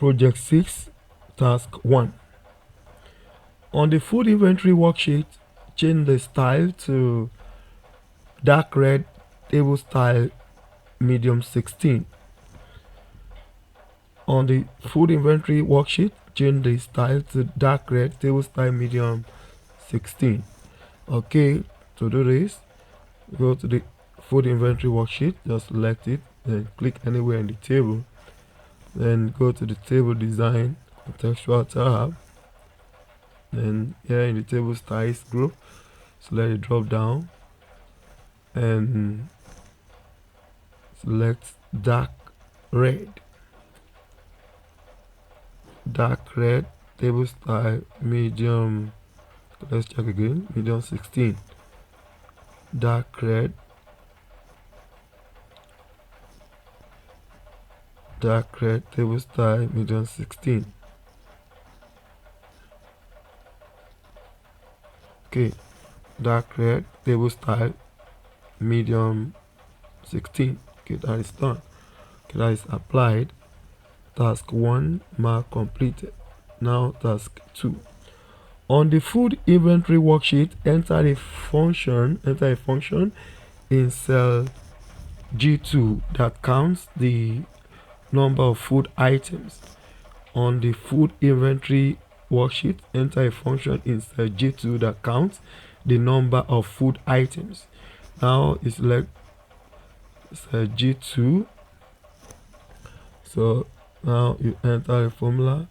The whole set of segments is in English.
Project 6, Task 1. On the food inventory worksheet, change the style to dark red table style medium 16. On the food inventory worksheet, change the style to dark red table style medium 16. Okay, to do this, go to the food inventory worksheet, just select it, then click anywhere in the table, then go to the table design contextual tab, then here in the table styles group, select the drop down and select dark red table style medium, let's check again, medium 16. Dark red table style medium 16. Okay, dark red table style medium 16. Okay, that is done. Okay, that is applied. Task 1 mark completed. Now task 2. On the food inventory worksheet, enter a function in cell G2 that counts the number of food items. On the food inventory worksheet, enter a function in cell G2 that counts the number of food items. Now you select cell G2. So now you enter a formula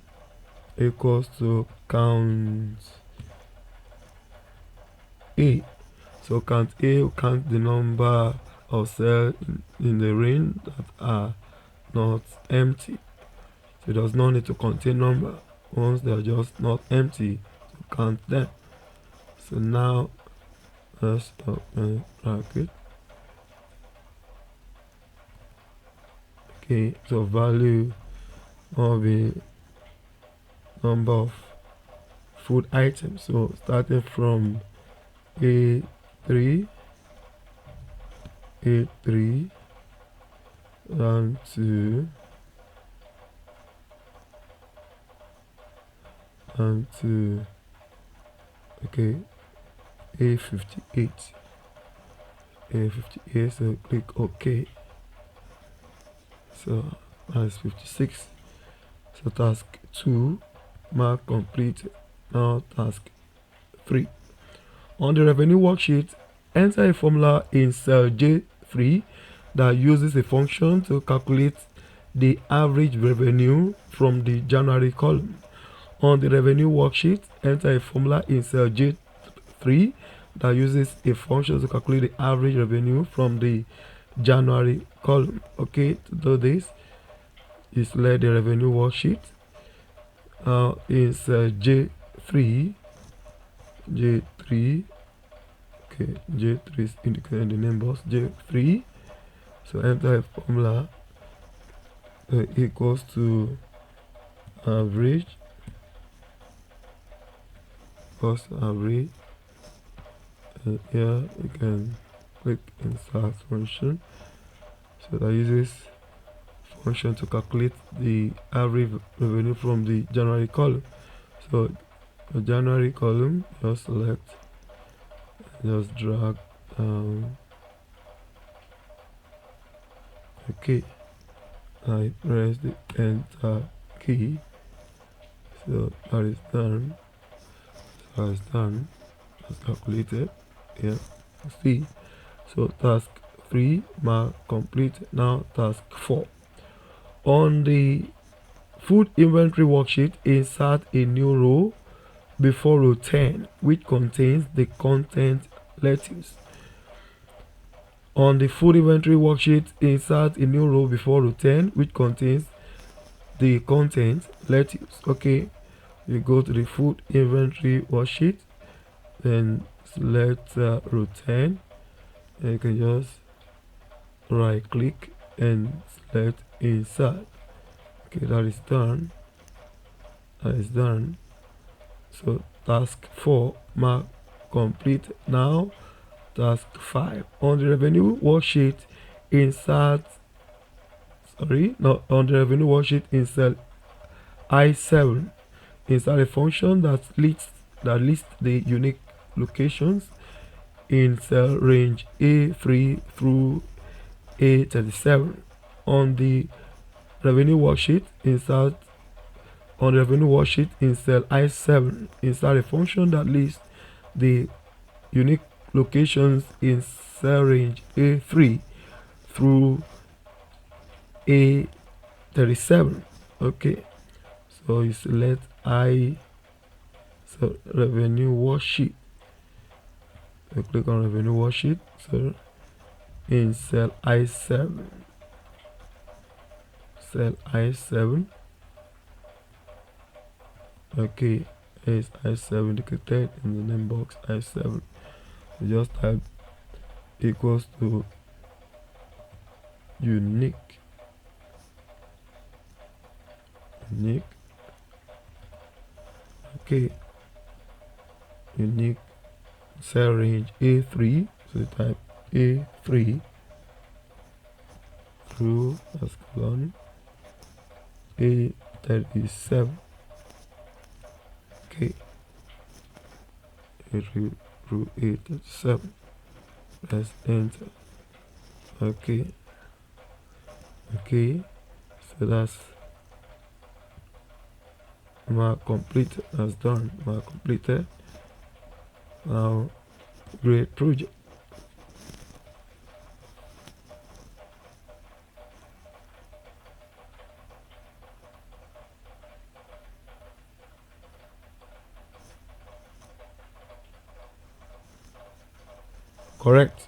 equals to count A. So count A will count the number of cells in the range that are not empty. So it does not need to contain number. Once they are just not empty, to count them. So now let's open bracket. Okay, so value will be number of food items. So starting from A3 down to okay A58. So click OK. So that's 56. So task 2 mark completed. Now task 3. On the revenue worksheet, enter a formula in cell J3 that uses a function to calculate the average revenue from the January column. On the revenue worksheet, enter a formula in cell J3 that uses a function to calculate the average revenue from the January column. Okay, to do this, you select the revenue worksheet. In cell J3. Okay, J3 is indicated in the name box. J3. So enter a formula equals to average plus average. Here you can click insert function. So that uses function to calculate the average revenue from the January column. So the January column, just select, just drag down. Okay, I press the enter key. So that is done. So it's done. That's calculated. Yeah, see. So task 3 mark complete. Now task 4. On the food inventory worksheet, insert a new row before row 10 which contains the content lettuce. On the food inventory worksheet, insert a new row before row 10 which contains the content lettuce. Okay, you go to the food inventory worksheet, then select row 10, and you can just right click and select insert. Okay, that is done. So task 4 mark complete. Now task 5. On the revenue worksheet, insert on the revenue worksheet in cell I7. Insert a function that lists the unique locations in cell range A3 through A37. On the revenue worksheet, in cell I7, insert a function that lists the unique locations in cell range A3 through A37. Okay, so you select revenue worksheet. You click on revenue worksheet. So in cell I7, okay, is I7 indicated in the name box I7. You just type equals to unique, okay, unique cell range A3. So you type A3 through A37. Okay, A3 through A37. Press enter. Okay, so that's mark completed. That's done. Mark completed. Now great project. Correct.